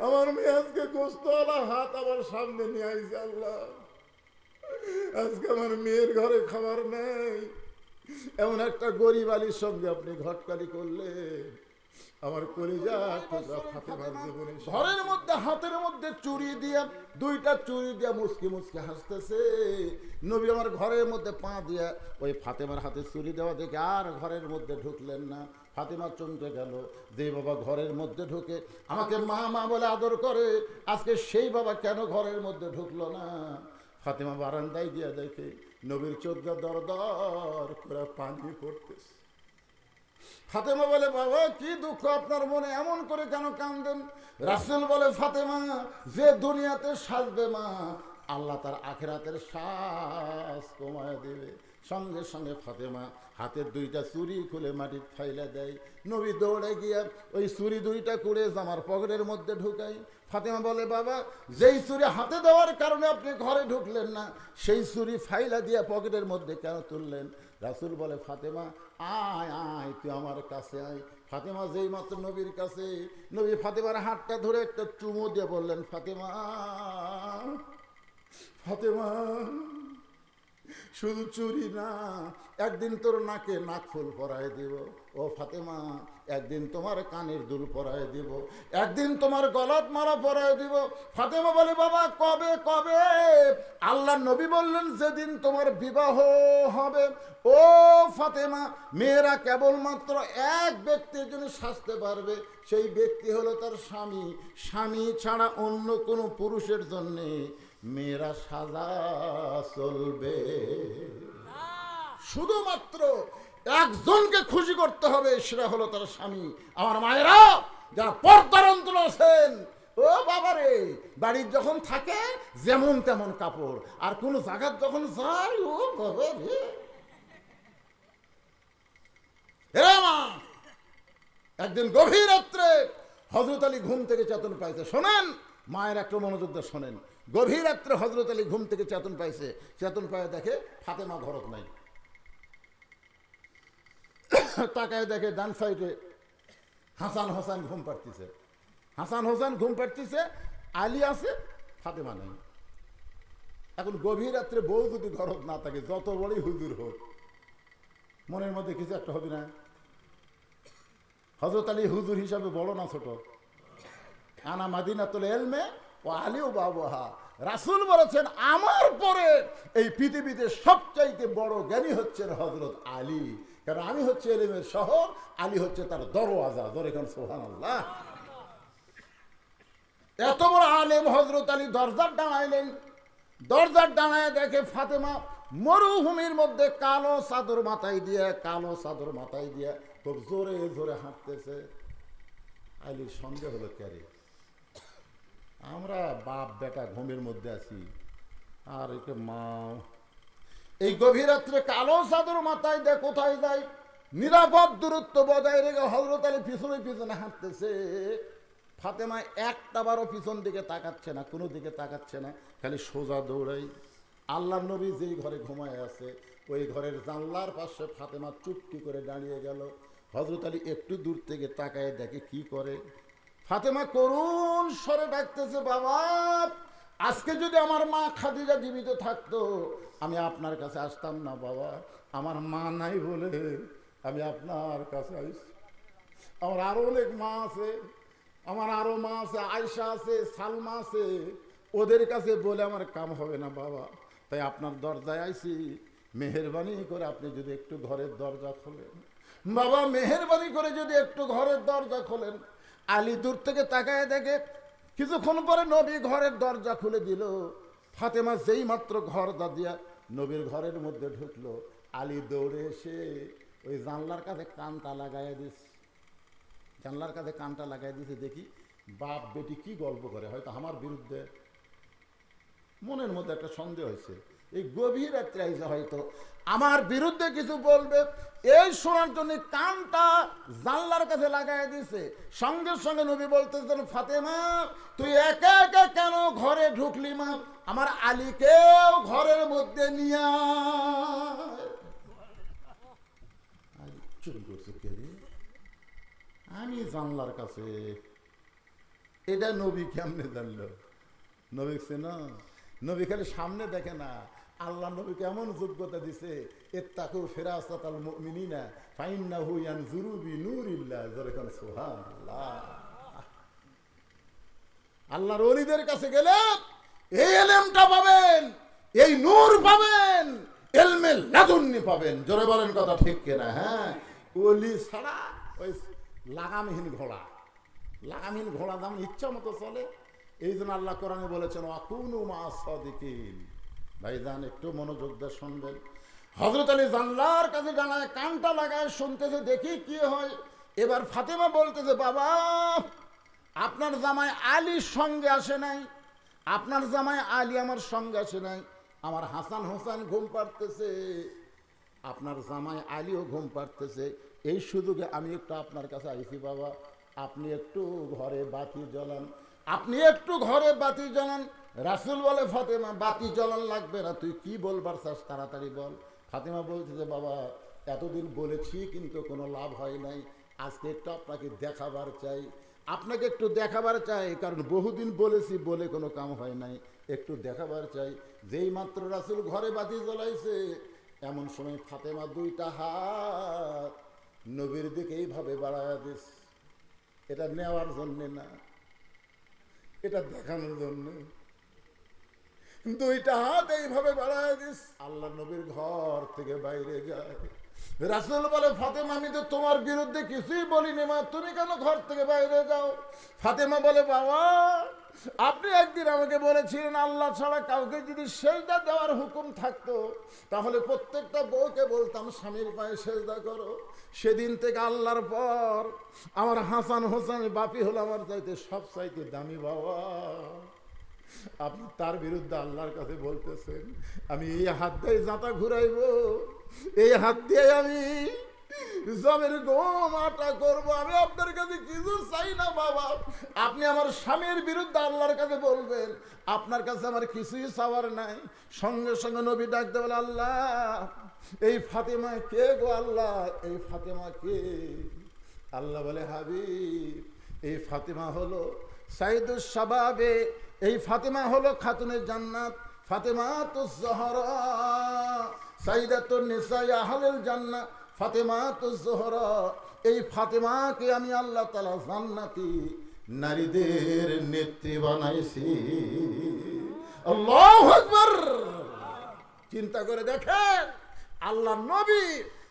আমার মেয়ে আজকে গোস্তওয়ালা হাত আমার সামনে নিয়ে আইছে আল্লাহ, আজকে আমার মেয়ের ঘরে খাবার নেই, এমন একটা গরিব আলীর সঙ্গে আপনি ঘটকালি করলে আমার কলিজা ফাতেমার জীবনে। ঘরের মধ্যে হাতের মধ্যে চুরি দিয়া, দুইটা চুরি দিয়া মুসকি মুসকি হাসতেছে। নবী আমার ঘরের মধ্যে পা দিয়া ওই ফাতেমার হাতে চুরি দেওয়া দেখে আর ঘরের মধ্যে ঢুকলেন না। ফাতেমা চমকে গেল, যে বাবা ঘরের মধ্যে ঢুকে আমাকে মা মা বলে আদর করে, আজকে সেই বাবা কেন ঘরের মধ্যে ঢুকলো না। ফাতেমা বারান্দায় দিয়া দেখে নবীর চোখ দর দর করে পানি পড়তেছে। ফাতেমা বলে, বাবা কি দুঃখ আপনার মনে, এমন করে কেন কাঁদেন? রাসূল বলে, ফাতেমা, যে দুনিয়াতে সাজবে মা, আল্লাহ তার আখিরাতের শ্বাস কমায় দেবে। সঙ্গে সঙ্গে ফাতেমা হাতের দুইটা চুরি খুলে মাটির ফাইলা দেয়। নবী দৌড়ে গিয়া ওই চুরি দুইটা করে জামার পকেটের মধ্যে ঢুকাই। ফাতেমা বলে, বাবা, যেই চুরি হাতে দেওয়ার কারণে আপনি ঘরে ঢুকলেন না, সেই চুরি ফাইলা দিয়া পকেটের মধ্যে কেন তুললেন? রাসূল বলে, ফাতেমা আয় আয়, তুই আমার কাছে আয়। ফাতেমা যেই মাত্র নবীর কাছে, নবী ফাতেমার হাতটা ধরে একটা চুমু দিয়ে বললেন, ফাতেমা, ফাতেমা, শুধু চুরি না, একদিন তোর নাকে নাকফুল পরায় দিব। ও ফাতেমা, একদিন তোমার কানের দুল পরায় দিব, একদিন তোমার গলাত মালা পরায় দিব। ফাতেমা বলে, বাবা কবে কবে? আল্লাহ নবী বললেন, যেদিন তোমার বিবাহ হবে। ও ফাতেমা, মেয়েরা কেবলমাত্র এক ব্যক্তির জন্য সাজতে পারবে, সেই ব্যক্তি হলো তার স্বামী। স্বামী ছাড়া অন্য কোনো পুরুষের জন্যে মেয়েরা সাজা চলবে। শুধুমাত্র একজনকে খুশি করতে হবে, সেটা হলো তার স্বামী। আমার মায়েরা যারা পর্দার অন্তর আছেন, ও বাবারে, বাড়ির যখন থাকে যেমন তেমন কাপড়, আর কোন জায়গার যখন যায়, ও বাবা রে, মা, একদিন গভীর রাত্রে হযরত আলী ঘুম থেকে চেতন পাইছে। শোনেন মায়ের একটা মনোযোগ দিয়ে শোনেন। গভীর রাত্রে হযরত আলী ঘুম থেকে চেতন পাইছে। চেতন পায় দেখে ফাতেমা ঘরত নাই। তাকায় দেখে ডান সাইডে হাসান হোসেন ঘুম পাড়তেছে। হাসান হোসেন ঘুম পাড়তেছে, আলী আছে, ফাতেমা নাই। এখন গভীর রাত্রে বউ যদি ঘরত না থাকে, যত বড়ই হুজুর হোক, মনের মধ্যে কিছু একটা হবে না? হযরত আলী হুজুর হিসাবে বড় না ছোট? আনা মাদিনাতুল ইলমে ওয়া আলী বাবুহা। রাসূল বলেছেন, আমার পরে এই পৃথিবীতে সবচাইতে বড় জ্ঞানী হচ্ছেন হযরত আলী, কারণ আমি হচ্ছে ইলমের শহর, আলী হচ্ছে তার দরওয়াজা। জোরে কোন সুবহানাল্লাহ। এত বড় আলেম হযরত আলী দরজার দাঁড়াইলেন। দরজার দাঁড়ায় দেখে ফাতেমা মরুভূমির মধ্যে কালো চাদর মাথায় দিয়ে খুব জোরে জোরে হাঁটতেছে। আলীর সঙ্গে হলো, ক্যারে আমরা বাপ বেটা ঘুমের মধ্যে আছি, আর একে মা এই গভীর রাত্রে কালো চাদর মাথায় দিয়ে কোথায় যায়? নিরাপদ দূরত্ব বজায় রেখে হযরত আলী পিছনে পিছনে হাঁটতেছে। ফাতেমা একটা বারও পিছন দিকে তাকাচ্ছে না, কোনো দিকে তাকাচ্ছে না, খালি সোজা দৌড়াই। আল্লাহর নবী যেই ঘরে ঘুমায় আছে, ওই ঘরের জানলার পাশে ফাতেমা চুপটি করে দাঁড়িয়ে গেল। হযরত আলী একটু দূর থেকে তাকায় দেখে কি করে। ফাতেমা করুণ স্বরে ডাকতেছে, বাবা, আজকে যদি আমার মা খাদিজা জীবিত থাকতো, আমি আপনার কাছে আসতাম না বাবা। আমার মা নাই বলে আমি আপনার কাছে আসছি। আমার আরো অনেক মা আছে, আমার আরো মা আছে, আয়েশা আছে, সালমা আছে, ওদের কাছে বলে আমার কাম হবে না বাবা, তাই আপনার দরজায় আইছি। মেহেরবানি করে আপনি যদি একটু ঘরের দরজা খোলেন বাবা, মেহেরবানি করে যদি একটু ঘরের দরজা খোলেন। আলী দূর থেকে তাকায় দেখে কিছুক্ষণ পরে নবী ঘরের দরজা খুলে দিল। ফাতেমা যেই মাত্র ঘর দিয়া নবীর ঘরের মধ্যে ঢুকলো, আলী দৌড়ে এসে ওই জানলার কাছে কানটা লাগাইয়া দিছে। জানলার কাছে কানটা লাগাই দিয়েছে, দেখি বাপ বেটি কি গল্প করে, হয়তো আমার বিরুদ্ধে। মনের মধ্যে একটা সন্দেহ হয়েছে, এই গভীর রাত্রে আইসা হয়তো আমার বিরুদ্ধে কিছু বলবে, এই শোনার জন্য কানটা জানলার কাছে লাগাই দিয়েছে। সঙ্গে সঙ্গে নবী বলতেছেন, ফাতেমা তুই একা একা কেন ঘরে ঢুকলি মা? আমার আলীকেও ঘরের মধ্যে নিয়ে চুরি করছে কে রে? আমি জানলার কাছে এটা নবী কেমনে জানলো? নবী না, নবী খালি সামনে দেখে না, আল্লাহ নবীকে এমন যোগ্যতা দিছে, ইত্তাকু ফিরাসাতাল মুমিনিনা ফাইন্নাহু ইয়ানজুরু বিনুরিল্লাহ। যেরকম সুবহানাল্লাহ। আল্লাহর ওলিদের কাছে গেলে এই এলেমটা পাবেন, এই নূর পাবেন, ইলমে লাদুন্নি পাবেন। জোরে বলেন কথা ঠিক কিনা? হ্যাঁ, ওলি ছাড়া ওই লাগামহীন ঘোড়া, লাগামহীন ঘোড়া যেমন ইচ্ছা মতো চলে, এই জন্য আল্লাহ কোরআনে বলেছেন ওয়াকুনু মা'আস সাদিকিন। ভাইজান একটু মনোযোগ দিয়ে শুনবেন। হযরত আলী জানলার কাছে জানায় কানটা লাগায় শুনতেছে, দেখি কি হয়। এবার ফাতেমা বলতেছে, বাবা আপনার জামাই আলীর সঙ্গে আসে নাই, আপনার জামাই আলী আমার সঙ্গে আসে নাই, আমার হাসান হোসেন ঘুম পাড়তেছে, আপনার জামাই আলীও ঘুম পাড়তেছে, এই সুযোগে আমি একটু আপনার কাছে আইছি বাবা, আপনি একটু ঘরে বাতি জ্বালান, আপনি একটু ঘরে বাতি জ্বালান। রাসূল বলে, ফাতেমা বাতি জ্বালান লাগবে না, তুই কি বলবার চাস তাড়াতাড়ি বল। ফাতেমা বলতেছে, বাবা এতদিন বলেছি কিন্তু কোনো লাভ হয় নাই, আজকে একটু আপনাকে দেখাবার চাই, আপনাকে একটু দেখাবার চাই, কারণ বহুদিন বলেছি বলে কোনো কাম হয় নাই, একটু দেখাবার চাই। যেই মাত্র রাসূল ঘরে বাতি জ্বলাইছে, এমন সময় ফাতেমা দুইটা হাত নবীর দিকে এইভাবে বাড়ায়া দিস। এটা নেওয়ার জন্যে না, এটা দেখানোর জন্য। দুইটা হাত এইভাবে বাড়ায় দিস, আল্লাহ নবীর ঘর থেকে বাইরে যায়। রাসূল বলে, ফাতেমা আমি তো তোমার বিরুদ্ধে কিছুই বলিনি মা, তুমি কেন ঘর থেকে বাইরে যাও? ফাতেমা বলে, বাবা আপনি একদিন আমাকে বলেছিলেন আল্লাহ ছাড়া কাউকে যদি সেজদা দেওয়ার হুকুম থাকতো, তাহলে প্রত্যেকটা বউকে বলতাম স্বামীর পায়ে সেজদা করো। সেদিন থেকে আল্লাহর পর আমার হাসান হোসেন বাপি হলো আমার চাইতে সব চাইতে দামি বাবা। আপনি তার বিরুদ্ধে আল্লাহর কাছে বলতেছেন আমি এই হাত দিয়ে জাঁতা ঘুরাইব, এই হাত দিয়ে আমি জমির গম আটা করবো, আমি আপনার কাছে কিছু চাই না বাবা, আপনি আমার স্বামীর বিরুদ্ধে আল্লাহর কাছে বলবেন, আপনার কাছে আমার কিছুই চাওয়ার নাই। সঙ্গে সঙ্গে নবী ডাকতে বলে, আল্লাহ এই ফাতেমা কে গো আল্লাহ, এই ফাতেমা কে? আল্লাহ বলে, হাবিব এই ফাতেমা হলো সাইয়্যিদুশ শাবাবে, এই ফাতেমা হলো খাতুনে জান্নাত, ফাতেমাতুজ জহরা সাইয়্যিদাতুন নিসাই আহলিল জান্নাহ, ফাতেমাতুজ জহরা। এই ফাতেমাকে আমি আল্লাহ তাআলা জান্নাতি নারীদের নেত্রী বানাইছি। আল্লাহু আকবার। চিন্তা করে দেখেন, আল্লাহ নবী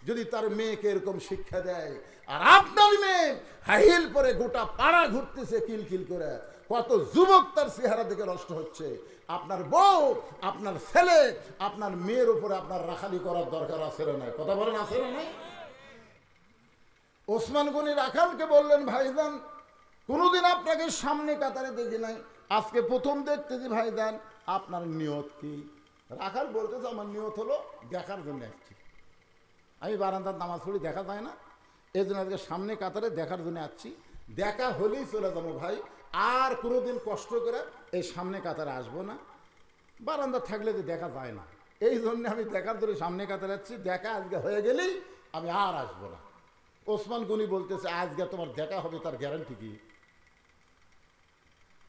যদি তার মেয়েকে এরকম শিক্ষা দেয়, আর আপনার মেয়ে হাইল পরে গোটা পাড়া ঘুরতেছে কিলকিল করে, কত যুবক তার চেহারা দেখে নষ্ট হচ্ছে। আপনার বউ, আপনার ছেলে, আপনার মেয়ের উপরে আপনার রাখালি করার দরকার আছে না নাই? কথা বলেন, আছে না নাই? ওসমান গনি রাখালকে বললেন, ভাইজান কোনোদিন আপনাকে সামনে কাতারে দেখি নাই, আজকে প্রথম দেখতেছি ভাইজান, আপনার নিয়ত কি? রাখাল বলতেছে, আমার নিয়ত হলো দেখার জন্য আসছি, আমি বারান্দার নামাজ পড়ি, দেখা যায় না, এই জন্য আজকে সামনে কাতারে দেখার জন্য আসছি, দেখা হলেই চলে যাবো ভাই, আর কোনোদিন কষ্ট করে এই সামনে কাতারে আসবো না, বারান্দা থাকলে যে দেখা যায় না, এই জন্য আমি দেখার জন্য সামনে কাতারে যাচ্ছি, দেখা আজকে হয়ে গেলেই আমি আর আসবো না। ওসমান গনি বলতেছে, আজকে তোমার দেখা হবে তার গ্যারান্টি কি?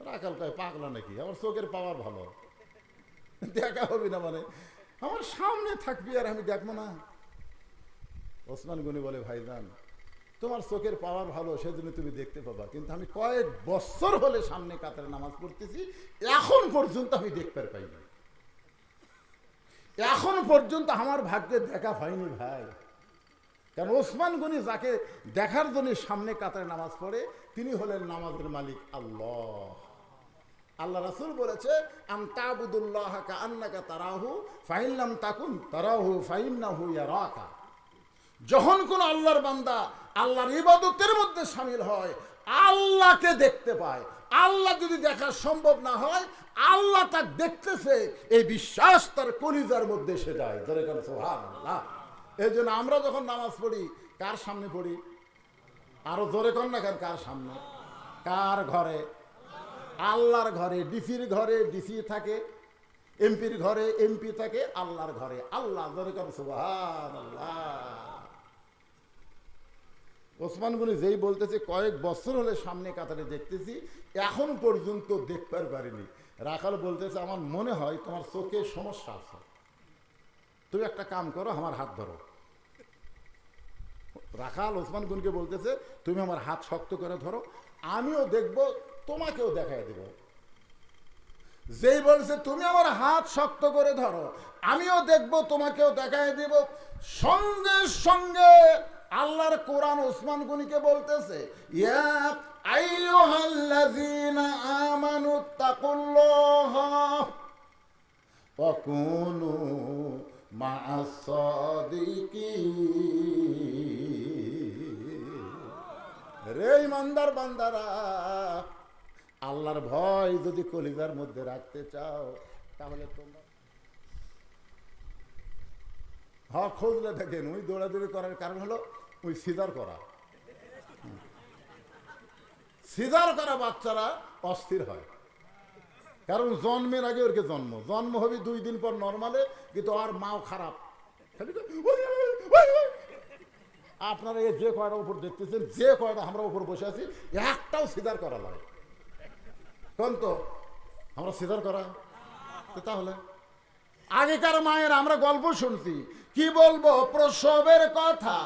রাখাল কয়, পাগলা নাকি, আমার চোখের পাওয়ার ভালো, দেখা হবে না মানে আমার সামনে থাকবি আর আমি দেখবো না? ওসমান গনি বলে, ভাইজান তোমার চোখের পাওয়ার ভালো, সেজন্য তুমি দেখতে পাবা, কিন্তু আমি কয়েক বছর হলে সামনে কাতারে নামাজ পড়তেছি, এখন পর্যন্ত আমি দেখতে পাইনি, এখন পর্যন্ত আমার ভাগ্যে দেখা হয়নি ভাই। কারণ ওসমান গনি যাকে দেখার জন্য সামনে কাতারে নামাজ পড়ে, তিনি হলেন নামাজের মালিক আল্লাহ। আল্লাহ রাসূল বলেছে, আন তা'বুদুল্লাহ কাআন্নাকা তারাহু ফাইন লাম তাকুন তারাহু ফাইন্নাহু ইয়ারাকা। যখন কোন আল্লাহর বান্দা আল্লাহর ইবাদতের মধ্যে শামিল হয়, আল্লাহকে দেখতে পায়। আল্লাহ যদি দেখা সম্ভব না হয়, আল্লাহ তাকে দেখতেছে, এই বিশ্বাস তার কলিজার মধ্যে এসে যায়। জোরে বলেন সুবহানাল্লাহ। এই জন্য আমরা যখন নামাজ পড়ি, কার সামনে পড়ি? আরো জোরে কর না কেন, কার সামনে? কার ঘরে? আল্লাহর ঘরে। ডিসির ঘরে ডিসি থাকে, এমপির ঘরে এমপি থাকে, আল্লাহর ঘরে আল্লাহ। জোরে কর সুবহানাল্লাহ। ওসমান গনি যেই বলতেছে কয়েক বছর হলে সামনে কাতারে দেখতেছি, এখন পর্যন্ত দেখতে পারিনি। রাখাল বলতেছে আমার মনে হয় তোমার চোখে সমস্যা আছে, তুমি একটা কাম করো, আমার হাত ধরো। রাখাল ওসমান গনিকে বলতেছে তুমি আমার হাত শক্ত করে ধরো, আমিও দেখব, তোমাকেও দেখায় দেব। যেই বলছে তুমি আমার হাত শক্ত করে ধরো, আমিও দেখব, তোমাকেও দেখায় দেব, সঙ্গে সঙ্গে আল্লাহর কোরআন ওসমান গনিকে বলতেছে ইয়া আইয়ুহাল্লাযীনা আমানু তাকুল্লাহা ওয়া কুনু মা'আস সাদিকিন। রে ইমানদার বান্দারা, আল্লাহর ভয় যদি কলিজার মধ্যে রাখতে চাও তাহলে তোমরা খোঁজলে দেখেন ওই দৌড়াদৌড়ি করার কারণ হলো ওই সিজার করা। সিজার করা বাচ্চারা অস্থির হয়, কারণ জন্মের আগে ওরকে জন্ম হবে 2 দিন পর নর্মালে, কিন্তু আর মাও খারাপ। আপনারা এই যে কয়টা উপর দেখতেছেন, যে কয়টা আমরা উপর বসে আছি, একটাও সিজার করা লাগে কোন তো আমরা সিজার করা। তাহলে আগেকার মায়ের আমরা গল্প শুনছি, কি বলবো প্রসবের কথা,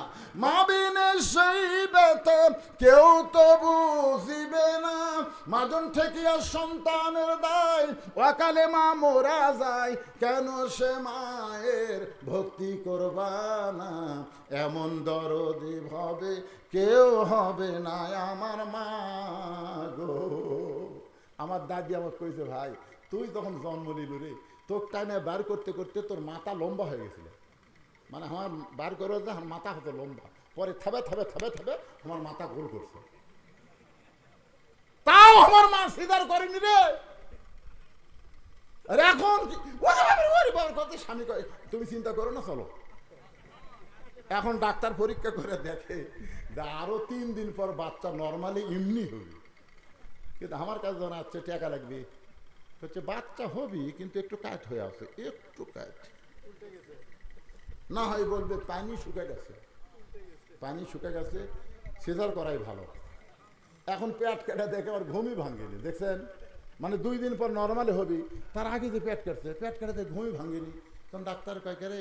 মা বিনে সেই ব্যথা কেউ তো বুঝিবে না, মাজন ঠেকিয়া সন্তানের দায়, অকালে মা মোরা যায়, কেন সে মায়ের ভক্তি করবা না, এমন দরদি ভাবে কেউ হবে না আমার মা গো। আমার দাদি আমাকে কইছে ভাই তুই তখন জন্ম নিল রে, তোর টাইমে বার করতে করতে তোর মাথা লম্বা হয়ে গেছিল, মানে আমার বার করে আমার মাথা হতো লম্বা, পরে থাবে থাবে থাবে থাবে আমার মাথা গোল করছে, তাও আমার মা সিজার করেনি রে। আর এখন কত স্বামী কয় তুমি চিন্তা করো না, চলো। এখন ডাক্তার পরীক্ষা করে দেখে আরো 3 দিন পর বাচ্চা নর্মালি এমনি হবে, কিন্তু আমার কাছে যখন আসছে টাকা লাগবে, হচ্ছে বাচ্চা হবি কিন্তু একটু কাট হয়ে আছে, একটু কাট না হয় বলবে পানি শুকে গেছে, পানি শুকে গেছে, সিজার করাই ভালো। এখন পেট কেটে দেখে আর ঘুমই ভাঙেনি, দেখছেন, মানে 2 দিন পর নর্মালি হবি, তার আগে যে পেট কাটছে, পেট কেটে ঘুমই ভাঙেনি। তখন ডাক্তার কয় রে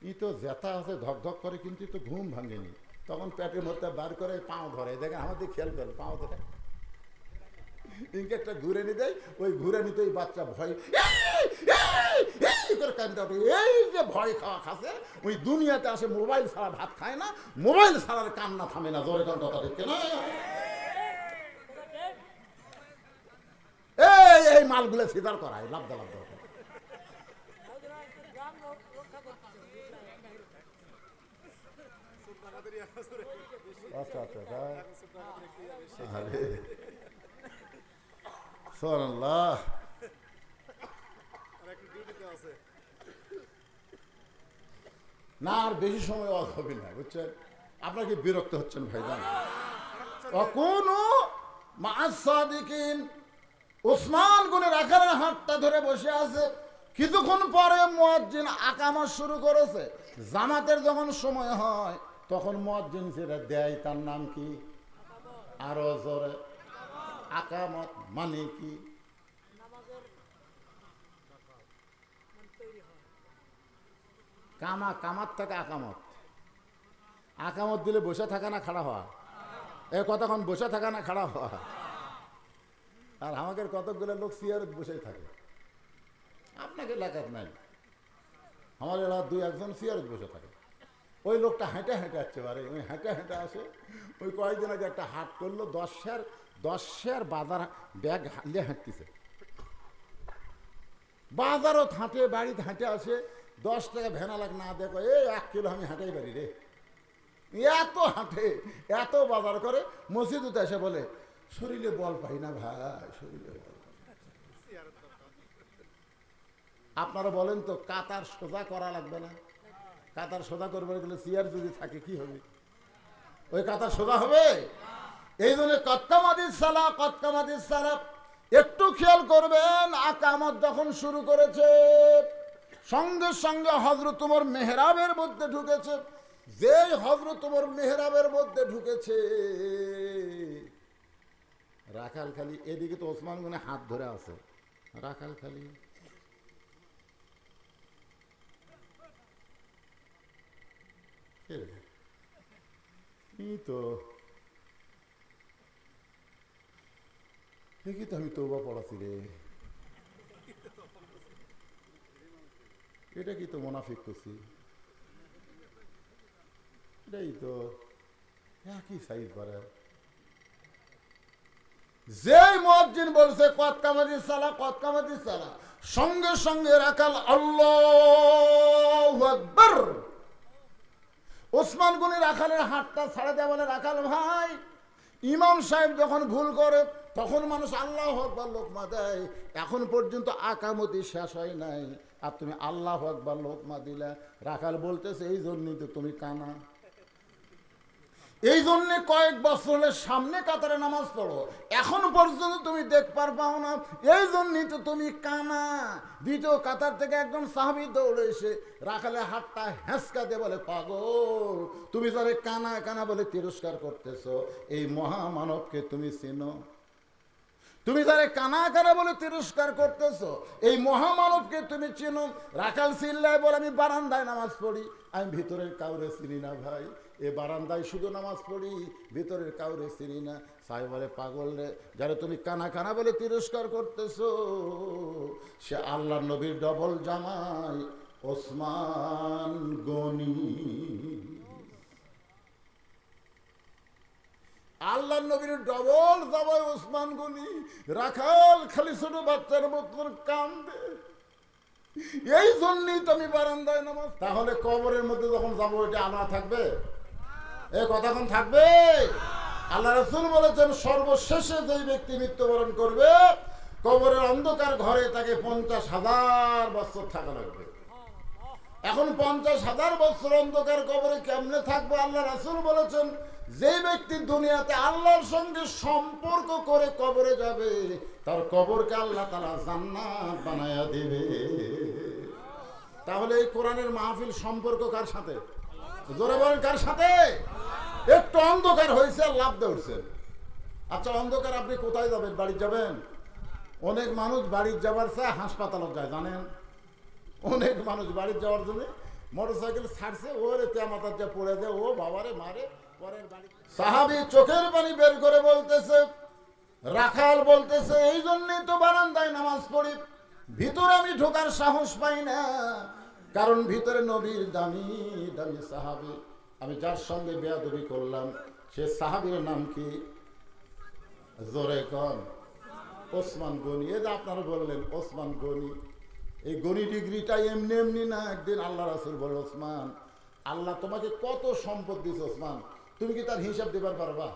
ই তো জেতা আছে ধক ধক করে, কিন্তু তো ঘুম ভাঙেনি। তখন পেটের মধ্যে বার করে পাও ধরে, দেখেন আমাদের খেয়াল করে পাও ধরে ইনকে একটা ঘুরে নি দেয়, ওই ঘুরে নিতে ওই বাচ্চা ভয় করে কান্দে ওঠে। এই যে ভয় খাওয়া খাসে, ওই দুনিয়াতে আসে মোবাইল ছাড়া ভাত খায় না, মোবাইল ছাড়ার কান্না থামে না, জোরে কান কথা দেখতে না। এই মালগুলো সিজার করায় লাভদা লাভদা। আচ্ছা আচ্ছা আরে সুবহানাল্লাহ। না আর বেশি সময় ওয়াজ হবে না, বুঝছেন, আপনাকে বিরক্ত হচ্ছেন ভাইজান। কোনো মা'আস সাদিকিন, ওসমান গনি রাখালের হাতটা ধরে বসে আছে। কিছুক্ষণ পরে মুয়াজ্জিন আকামত শুরু করেছে। জামাতের যখন সময় হয় তখন মুয়াজ্জিন যেটা দেয় তার নাম কি? আরো জোরে। আকামত মানে কি? কামাত থেকে আকামত। আকামত দিলে বসে থাকা না খাড়া হওয়া? এ কতক্ষণ বসে থাকা না খাড়া হওয়া? আর আমাদের কতগুলো লোক চেয়ারে বসে থাকে, আপনাকে এলাকার নাই, আমার এলাকার 2-1 চেয়ারে বসে থাকে। ওই লোকটা হেঁটে হেঁটে আসছে, পারে ওই হেঁটে হেঁটে আসে। ওই কয়েকদিন আগে একটা হাট করলো, 10 শেয়ার বাজার ব্যাগ হাঁটলে হাঁটতেছে, বাজারও হাঁটে, বাড়িতে হাঁটে আসে। 10 টাকা ভেনা লাগ না দেখো, এই 1 কিলো আমি হাঁটাই পারি রে। এত হাঁটে, এত বাজার করে, মসজিদে এসে বলে শরীরে বল পাই না ভাই, শরীরে বল। আপনারা বলেন তো কাতার সোজা করা লাগবে না? কাতার সোজা করবে গেলে চেয়ার যদি থাকে কি হবে? ওই কাতার সোজা হবে? এই জন্য কত্তামাদিস সালাহ একটু খেয়াল করবেন। আকামত যখন শুরু করেছে সঙ্গে সঙ্গে হযরত ওমর মেহরাবের মধ্যে ঢুকেছে। যেই হযরত ওমর মেহরাবের মধ্যে ঢুকেছে, রাখাল খালি এদিকে তো ওসমান গনি হাত ধরে আছে, রাখাল খালি তো দেখি তো আমি তওবা পড়াছি রে, এটা কি তো মুনাফিক করছি, এটাই তো একই সাইজ করে। যেই মুয়াজ্জিন বলছে কদ কামাতিস সালাহ, কদ কামাতিস সালাহ, সঙ্গে সঙ্গে রাখাল আল্লাহু আকবার। ওসমান গনি রাখালের হাতটা ছাড়া দেয়া, বলে রাখাল ভাই, ইমাম সাহেব যখন ভুল করে তখন মানুষ আল্লাহু আকবার লোকমা দেয়, এখন পর্যন্ত আকামতি শেষ হয় নাই আর তুমি আল্লাহু আকবার লোকমা দিলা। রাখাল বলতেছে এই জন্যই তো তুমি কানা, এই জন্য কয়েক বছর হলে সামনে কাতারে নামাজ পড়ো, এখন পর্যন্ত তুমি দেখ পারবাও না, এই জন্যই তো তুমি কানা। দ্বিতীয় কাতার থেকে একজন সাহাবী দৌড়ে এসে রাখালে হাতটা হেঁচকা দিয়ে বলে, পাগল, তুমি যারে কানা কানা বলে তিরস্কার করতেছো, এই মহামানবকে তুমি চিনো? তুমি যারে কানা কানা বলে তিরস্কার করতেছো, এই মহামানবকে তুমি চিনো? রাখাল চিল্লায় বলে, আমি বারান্দায় নামাজ পড়ি, আমি ভিতরের কাউরে চিনি না ভাই, এ বারান্দায় শুধু নামাজ পড়ি, ভিতরের কাউরে চিনি না। সাহেব বলে, পাগল রে, যারা তুমি কানা কানা বলে তিরস্কার করতেছো, সে আল্লাহ নবীর ডবল জামাই ওসমান গনি। আল্লাহ নবীর ডবল জামাই ওসমান গনি। রাখাল খালি ছোট বাচ্চার মতন কান্দে, এই জন্যই তো আমি বারান্দায় নামাজ। তাহলে কবরের মধ্যে যখন যাবো এটা আলাদা থাকবে? এ কথাক্ষণ থাকবে? আল্লাহ রাসূল বলেছেন সর্বশেষে যেই ব্যক্তি মৃত্যুবরণ করবে, কবরের অন্ধকার ঘরে তাকে 50,000 বছর থাকা লাগবে। এখন 50,000 বছর অন্ধকার কবরে কেমনে থাকবো? আল্লাহ রাসূল বলেছেন যে ব্যক্তি দুনিয়াতে আল্লাহর সঙ্গে সম্পর্ক করে কবরে যাবে, তার কবরকে আল্লাহ তাআলা জান্নাত বানায়া দেবে। তাহলে এই কোরআনের মাহফিল সম্পর্ক কার সাথে? জোরে বলেন, কার সাথে? একটু অন্ধকার হয়েছে আর লাভ দৌড়ছে। আচ্ছা, অন্ধকার আপনি কোথায় যাবেন? বাড়ি যাবেন? অনেক মানুষ বাড়ির যাবার চায় হাসপাতালে যায়, জানেন? অনেক মানুষ বাড়ির যাওয়ার জন্য মোটরসাইকেল ছাড়ছে, ওরে তেমাতার যা পড়ে যায়, ও বাবারে মারে পরের বাড়ি। সাহাবী চোখের পানি বের করে বলতেছে, রাখাল বলতেছে, এই জন্যই তো বারান্দায় নামাজ পড়ি, ভিতরে আমি ঢোকার সাহস পাই না, কারণ ভিতরে নবীর দামি দামি সাহাবী। আমি যার সঙ্গে বেয়াদবি করলাম সে সাহাবীর নাম কি? জোরে কন। ওসমান গনি। এই যে আপনারা বললেন ওসমান গনি, এই গনি ডিগ্রিটা এমনি এমনি না। একদিন আল্লাহ রাসূল বলে, ওসমান, আল্লাহ তোমাকে কত সম্পদ দিয়েছে ওসমান, তুমি কি তার হিসাব দিবার পারবা?